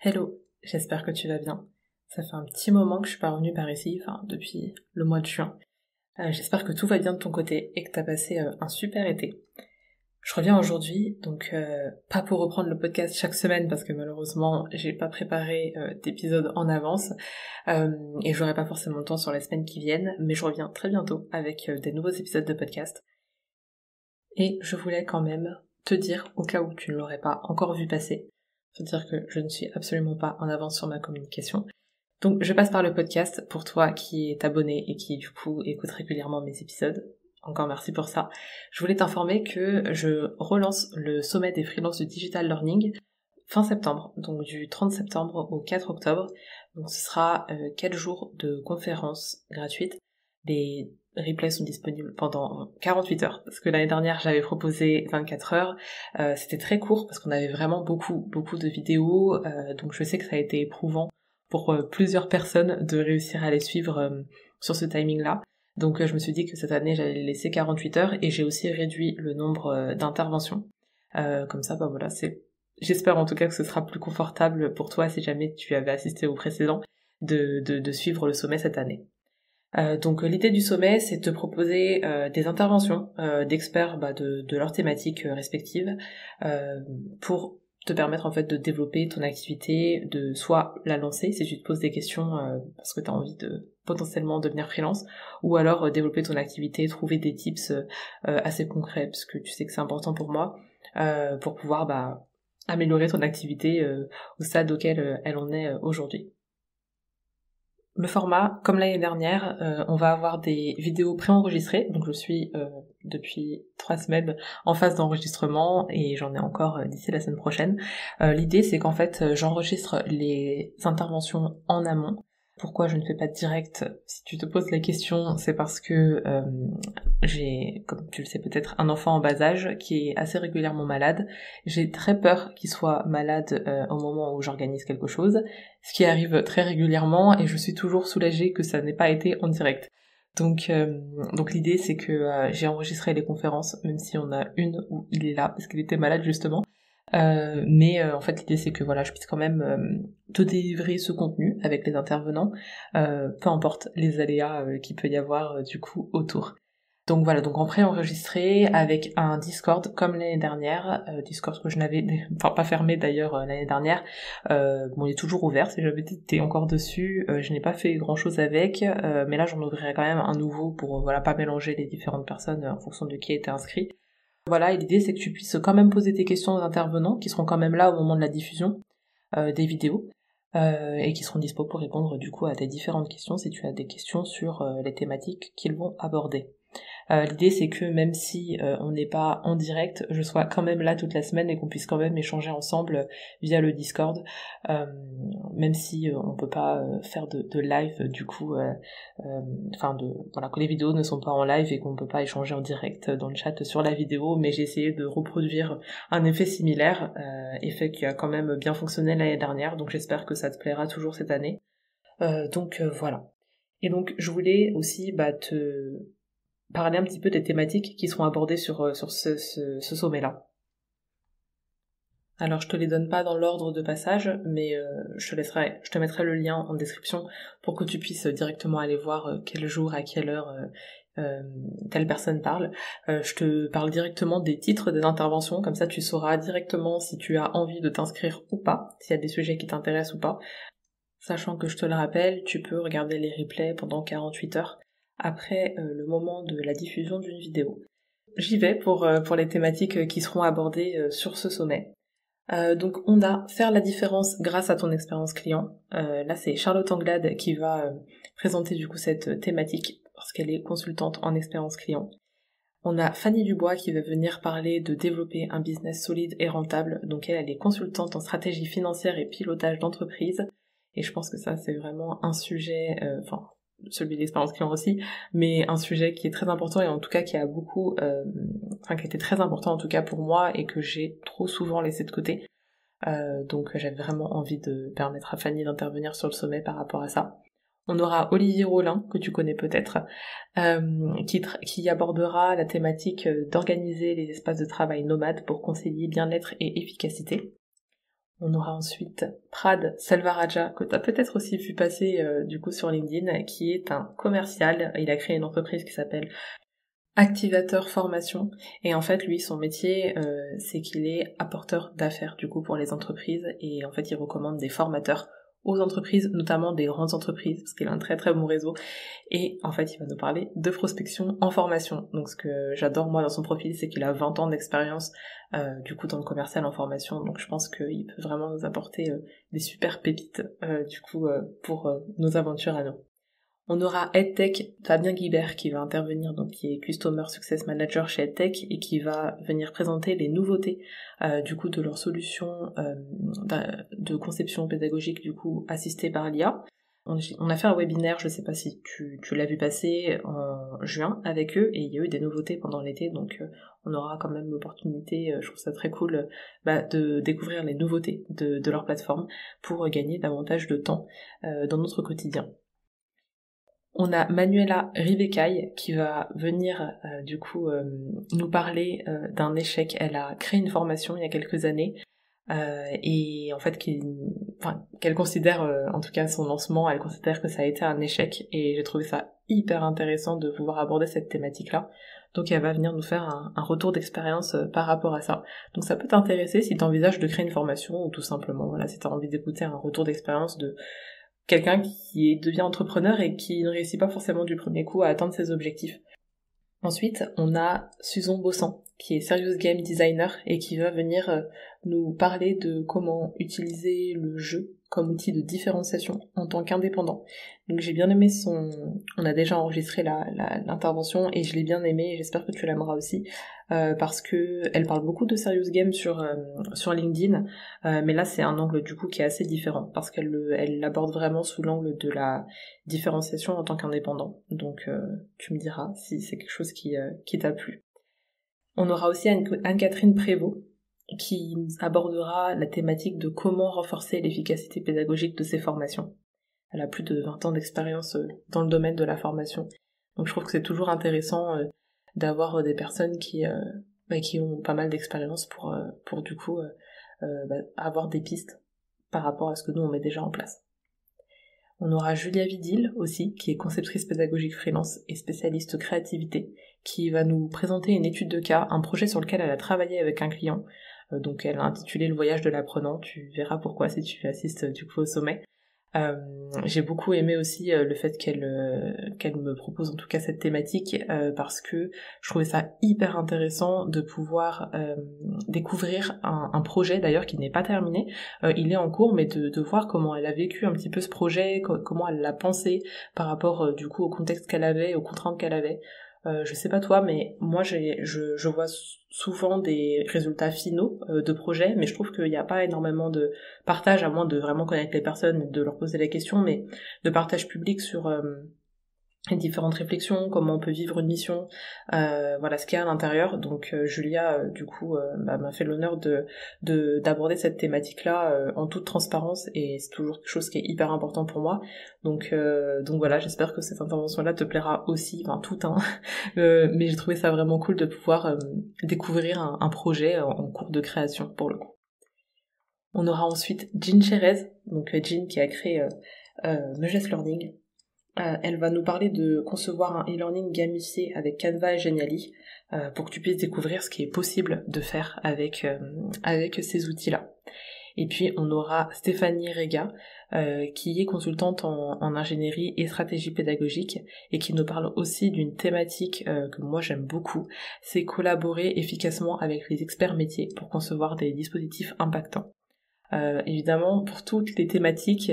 Hello, j'espère que tu vas bien. Ça fait un petit moment que je suis pas revenue par ici, depuis le mois de juin. J'espère que tout va bien de ton côté et que t'as passé un super été. Je reviens aujourd'hui, pas pour reprendre le podcast chaque semaine parce que malheureusement j'ai pas préparé d'épisode en avance et j'aurai pas forcément le temps sur les semaines qui viennent, mais je reviens très bientôt avec des nouveaux épisodes de podcast. Et je voulais quand même te dire, au cas où tu ne l'aurais pas encore vu passer, te dire que je ne suis absolument pas en avance sur ma communication. Donc je passe par le podcast pour toi qui est abonné et qui du coup écoute régulièrement mes épisodes. Encore merci pour ça. Je voulais t'informer que je relance le sommet des freelances du digital learning fin septembre, donc du 30 septembre au 4 octobre. Donc ce sera 4 jours de conférences gratuites. Les replays sont disponibles pendant 48 heures, parce que l'année dernière j'avais proposé 24 heures. C'était très court parce qu'on avait vraiment beaucoup de vidéos, donc je sais que ça a été éprouvant pour plusieurs personnes de réussir à les suivre sur ce timing-là. Donc je me suis dit que cette année j'allais laisser 48 heures et j'ai aussi réduit le nombre d'interventions. Comme ça, voilà, j'espère en tout cas que ce sera plus confortable pour toi si jamais tu avais assisté au précédent de suivre le sommet cette année. Donc l'idée du sommet, c'est de te proposer des interventions d'experts de leurs thématiques respectives pour te permettre en fait de développer ton activité, de soit la lancer si tu te poses des questions parce que tu as envie de potentiellement devenir freelance, ou alors développer ton activité, trouver des tips assez concrets, parce que tu sais que c'est important pour moi, pour pouvoir améliorer ton activité au stade auquel elle en est aujourd'hui. Le format, comme l'année dernière, on va avoir des vidéos préenregistrées, donc je suis depuis 3 semaines en phase d'enregistrement et j'en ai encore d'ici la semaine prochaine. L'idée c'est qu'en fait j'enregistre les interventions en amont. Pourquoi je ne fais pas de direct? Si tu te poses la question, c'est parce que j'ai, comme tu le sais peut-être, un enfant en bas âge qui est assez régulièrement malade. J'ai très peur qu'il soit malade au moment où j'organise quelque chose, ce qui arrive très régulièrement et je suis toujours soulagée que ça n'ait pas été en direct. Donc l'idée c'est que j'ai enregistré les conférences, même si on a une où il est là parce qu'il était malade justement. Mais en fait l'idée c'est que voilà, je puisse quand même te délivrer ce contenu avec les intervenants, peu importe les aléas qu'il peut y avoir du coup autour. Donc voilà, donc en préenregistré avec un Discord comme l'année dernière, Discord que je n'avais pas fermé d'ailleurs l'année dernière. Bon, il est toujours ouvert si jamais t'es encore dessus. Je n'ai pas fait grand chose avec, mais là j'en ouvrirai quand même un nouveau pour voilà pas mélanger les différentes personnes en fonction de qui était inscrit. Voilà, et l'idée c'est que tu puisses quand même poser tes questions aux intervenants qui seront quand même là au moment de la diffusion des vidéos. Et qui seront dispo pour répondre du coup à tes différentes questions si tu as des questions sur les thématiques qu'ils vont aborder. L'idée c'est que même si on n'est pas en direct, je sois quand même là toute la semaine et qu'on puisse quand même échanger ensemble via le Discord, même si on peut pas faire de live du coup, voilà, que les vidéos ne sont pas en live et qu'on peut pas échanger en direct dans le chat sur la vidéo, mais j'ai essayé de reproduire un effet similaire, effet qui a quand même bien fonctionné l'année dernière, donc j'espère que ça te plaira toujours cette année. Voilà. Et donc je voulais aussi te parler un petit peu des thématiques qui seront abordées sur ce sommet-là. Alors je te les donne pas dans l'ordre de passage, mais je te mettrai le lien en description pour que tu puisses directement aller voir quel jour, à quelle heure telle personne parle. Je te parle directement des titres des interventions, comme ça tu sauras directement si tu as envie de t'inscrire ou pas, s'il y a des sujets qui t'intéressent ou pas. Sachant que je te le rappelle, tu peux regarder les replays pendant 48 heures après le moment de la diffusion d'une vidéo. J'y vais pour les thématiques qui seront abordées sur ce sommet. Donc on a faire la différence grâce à ton expérience client. Là c'est Charlotte Anglade qui va présenter du coup cette thématique parce qu'elle est consultante en expérience client. On a Fanny Dubois qui va venir parler de développer un business solide et rentable. Donc elle est consultante en stratégie financière et pilotage d'entreprise. Et je pense que ça c'est vraiment un sujet, celui de l'expérience client aussi, mais un sujet qui est très important et en tout cas qui a beaucoup, qui était très important en tout cas pour moi et que j'ai trop souvent laissé de côté. Donc j'avais vraiment envie de permettre à Fanny d'intervenir sur le sommet par rapport à ça. On aura Olivier Rollin, que tu connais peut-être, qui abordera la thématique d'organiser les espaces de travail nomades pour concilier bien-être et efficacité. On aura ensuite Prad Selvarajah, que tu as peut-être aussi vu passer du coup sur LinkedIn, qui est un commercial. Il a créé une entreprise qui s'appelle Activateur Formation, et en fait lui son métier c'est qu'il est apporteur d'affaires du coup pour les entreprises, et en fait il recommande des formateurs aux entreprises, notamment des grandes entreprises, parce qu'il a un très très bon réseau, et en fait il va nous parler de prospection en formation. Donc ce que j'adore moi dans son profil, c'est qu'il a 20 ans d'expérience du coup dans le commercial en formation, donc je pense qu'il peut vraiment nous apporter des super pépites pour nos aventures à nous. On aura EdTech Fabien Guibert qui va intervenir, donc qui est Customer Success Manager chez EdTech, et qui va venir présenter les nouveautés du coup de leur solution de conception pédagogique du coup assistée par l'IA. On a fait un webinaire, je sais pas si tu l'as vu passer en juin avec eux, et il y a eu des nouveautés pendant l'été, donc on aura quand même l'opportunité, je trouve ça très cool, de découvrir les nouveautés de leur plateforme pour gagner davantage de temps dans notre quotidien. On a Manuela Ribecaille qui va venir nous parler d'un échec. Elle a créé une formation il y a quelques années et en fait qu'elle considère, en tout cas son lancement, elle considère que ça a été un échec, et j'ai trouvé ça hyper intéressant de pouvoir aborder cette thématique-là. Donc elle va venir nous faire un retour d'expérience par rapport à ça. Donc ça peut t'intéresser si tu envisages de créer une formation, ou tout simplement voilà, si tu as envie d'écouter un retour d'expérience de quelqu'un qui devient entrepreneur et qui ne réussit pas forcément du premier coup à atteindre ses objectifs. Ensuite, on a Susan Bossan, qui est Serious Game Designer et qui va venir nous parler de comment utiliser le jeu comme outil de différenciation en tant qu'indépendant. Donc j'ai bien aimé on a déjà enregistré l'intervention et je l'ai bien aimé, et j'espère que tu l'aimeras aussi, parce que elle parle beaucoup de Serious Game sur LinkedIn, mais là c'est un angle du coup qui est assez différent, parce elle l'aborde vraiment sous l'angle de la différenciation en tant qu'indépendant. Donc tu me diras si c'est quelque chose qui t'a plu. On aura aussi Anne-Catherine Prévost, qui abordera la thématique de comment renforcer l'efficacité pédagogique de ses formations. Elle a plus de 20 ans d'expérience dans le domaine de la formation. Donc je trouve que c'est toujours intéressant d'avoir des personnes qui ont pas mal d'expérience pour du coup avoir des pistes par rapport à ce que nous on met déjà en place. On aura Julia Vidil aussi, qui est conceptrice pédagogique freelance et spécialiste créativité, qui va nous présenter une étude de cas, un projet sur lequel elle a travaillé avec un client. Donc elle a intitulé Le voyage de l'apprenant, tu verras pourquoi si tu assistes du coup au sommet. J'ai beaucoup aimé aussi le fait qu'elle me propose en tout cas cette thématique, parce que je trouvais ça hyper intéressant de pouvoir découvrir un projet d'ailleurs qui n'est pas terminé, il est en cours, mais de voir comment elle a vécu un petit peu ce projet, comment elle l'a pensé par rapport du coup au contexte qu'elle avait, aux contraintes qu'elle avait. Je sais pas toi, mais moi je vois souvent des résultats finaux de projets, mais je trouve qu'il n'y a pas énormément de partage, à moins de vraiment connaître les personnes et de leur poser la question, mais de partage public sur les différentes réflexions, comment on peut vivre une mission, voilà ce qu'il y a à l'intérieur. Donc Julia m'a fait l'honneur d'aborder cette thématique-là en toute transparence, et c'est toujours quelque chose qui est hyper important pour moi. Donc voilà, j'espère que cette intervention-là te plaira aussi, enfin tout hein. Mais j'ai trouvé ça vraiment cool de pouvoir découvrir un projet en cours de création pour le coup. On aura ensuite Jean Cherez, donc Jean qui a créé Meges Learning. Elle va nous parler de concevoir un e-learning gamifié avec Canva et Genially, pour que tu puisses découvrir ce qui est possible de faire avec ces outils-là. Et puis on aura Stéphanie Rega, qui est consultante en ingénierie et stratégie pédagogique, et qui nous parle aussi d'une thématique que moi j'aime beaucoup, c'est collaborer efficacement avec les experts métiers pour concevoir des dispositifs impactants. Évidemment, pour toutes les thématiques,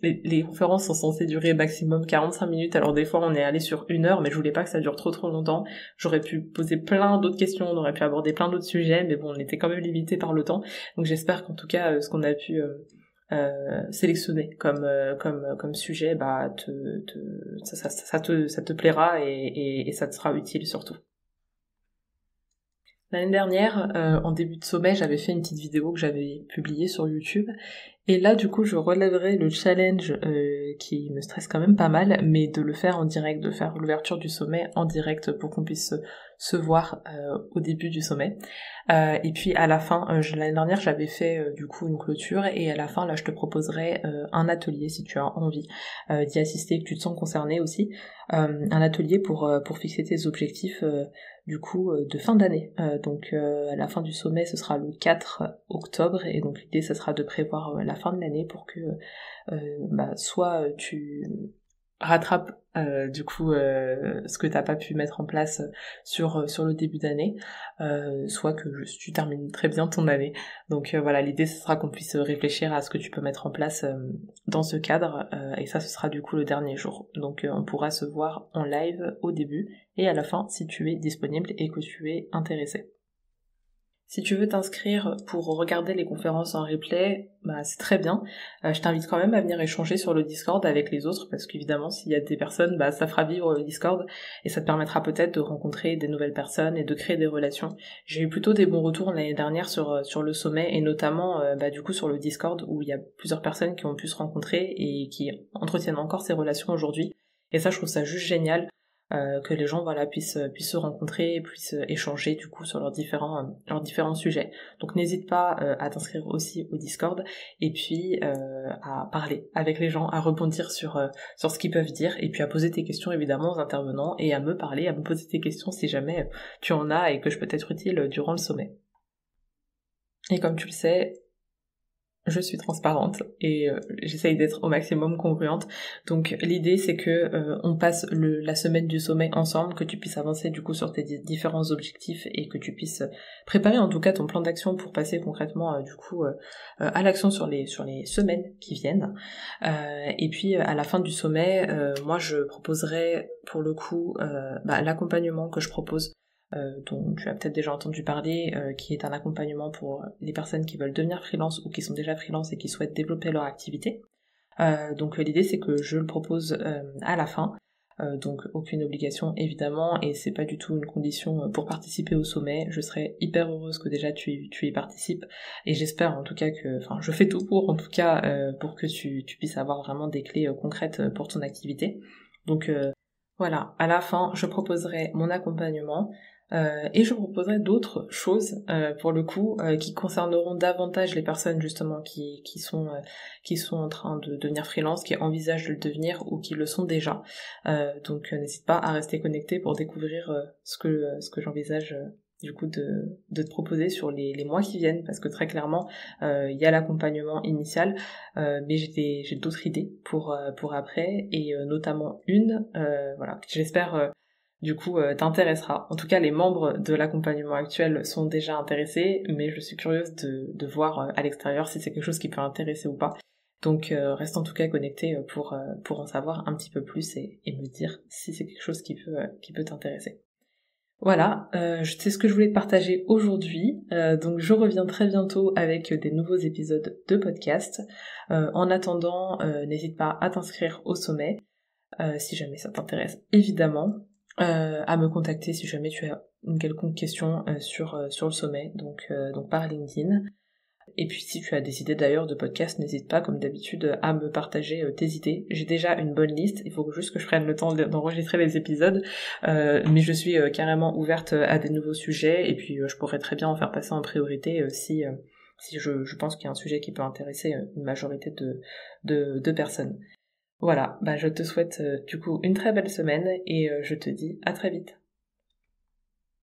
les conférences sont censées durer maximum 45 minutes, alors des fois on est allé sur 1 heure, mais je voulais pas que ça dure trop longtemps. J'aurais pu poser plein d'autres questions, on aurait pu aborder plein d'autres sujets, mais bon, on était quand même limité par le temps, donc j'espère qu'en tout cas, ce qu'on a pu sélectionner comme sujet, ça te plaira, et ça te sera utile surtout. L'année dernière, en début de sommet, j'avais fait une petite vidéo que j'avais publiée sur YouTube, Et là, du coup, je relèverai le challenge qui me stresse quand même pas mal, mais de le faire en direct, de faire l'ouverture du sommet en direct pour qu'on puisse se voir au début du sommet. Et puis à la fin, l'année dernière, j'avais fait du coup une clôture, et à la fin, là, je te proposerai un atelier si tu as envie d'y assister, que tu te sens concerné aussi, un atelier pour fixer tes objectifs du coup de fin d'année. Donc à la fin du sommet, ce sera le 4 octobre, et donc l'idée, ça sera de prévoir la fin de l'année pour que soit tu rattrapes du coup ce que t'as pas pu mettre en place sur le début d'année, soit que tu termines très bien ton année. Donc voilà, l'idée, ce sera qu'on puisse réfléchir à ce que tu peux mettre en place dans ce cadre, et ça, ce sera du coup le dernier jour. Donc on pourra se voir en live au début et à la fin si tu es disponible et que tu es intéressé. Si tu veux t'inscrire pour regarder les conférences en replay, c'est très bien. Je t'invite quand même à venir échanger sur le Discord avec les autres, parce qu'évidemment, s'il y a des personnes, ça fera vivre le Discord, et ça te permettra peut-être de rencontrer des nouvelles personnes et de créer des relations. J'ai eu plutôt des bons retours l'année dernière sur le sommet, et notamment du coup sur le Discord, où il y a plusieurs personnes qui ont pu se rencontrer et qui entretiennent encore ces relations aujourd'hui. Et ça, je trouve ça juste génial. Que les gens puissent se rencontrer, puissent échanger du coup sur leurs différents sujets. Donc n'hésite pas à t'inscrire aussi au Discord, et puis à parler avec les gens, à rebondir sur ce qu'ils peuvent dire, et puis à poser tes questions évidemment aux intervenants, et à me poser tes questions si jamais tu en as et que je peux être utile durant le sommet. Et comme tu le sais, je suis transparente et j'essaye d'être au maximum congruente. Donc l'idée, c'est que on passe la semaine du sommet ensemble, que tu puisses avancer du coup sur tes différents objectifs, et que tu puisses préparer en tout cas ton plan d'action pour passer concrètement à l'action sur les semaines qui viennent. Et puis à la fin du sommet, moi je proposerai pour le coup l'accompagnement que je propose, dont tu as peut-être déjà entendu parler, qui est un accompagnement pour les personnes qui veulent devenir freelance ou qui sont déjà freelance et qui souhaitent développer leur activité. Donc l'idée, c'est que je le propose à la fin, donc aucune obligation évidemment, et c'est pas du tout une condition pour participer au sommet. Je serais hyper heureuse que déjà tu y participes, et j'espère en tout cas je fais tout pour, en tout cas pour que tu puisses avoir vraiment des clés concrètes pour ton activité. Donc voilà, à la fin, je proposerai mon accompagnement, et je proposerai d'autres choses pour le coup qui concerneront davantage les personnes justement qui sont en train de devenir freelance, qui envisagent de le devenir ou qui le sont déjà. Donc n'hésite pas à rester connecté pour découvrir ce que j'envisage du coup de te proposer sur les mois qui viennent, parce que très clairement il y a l'accompagnement initial, mais j'ai d'autres idées pour après, et notamment une qui j'espère du coup t'intéressera. En tout cas, les membres de l'accompagnement actuel sont déjà intéressés, mais je suis curieuse de voir à l'extérieur si c'est quelque chose qui peut intéresser ou pas. Donc reste en tout cas connecté pour en savoir un petit peu plus, et me dire si c'est quelque chose qui peut t'intéresser. Voilà, c'est ce que je voulais te partager aujourd'hui. Donc je reviens très bientôt avec des nouveaux épisodes de podcast. En attendant, n'hésite pas à t'inscrire au sommet, si jamais ça t'intéresse évidemment. À me contacter si jamais tu as une quelconque question sur le sommet, donc par LinkedIn. Et puis si tu as des idées d'ailleurs de podcast, n'hésite pas comme d'habitude à me partager tes idées. J'ai déjà une bonne liste, il faut juste que je prenne le temps d'enregistrer les épisodes, mais je suis carrément ouverte à des nouveaux sujets, et puis je pourrais très bien en faire passer en priorité si je pense qu'il y a un sujet qui peut intéresser une majorité de personnes. Voilà, je te souhaite du coup une très belle semaine, et je te dis à très vite.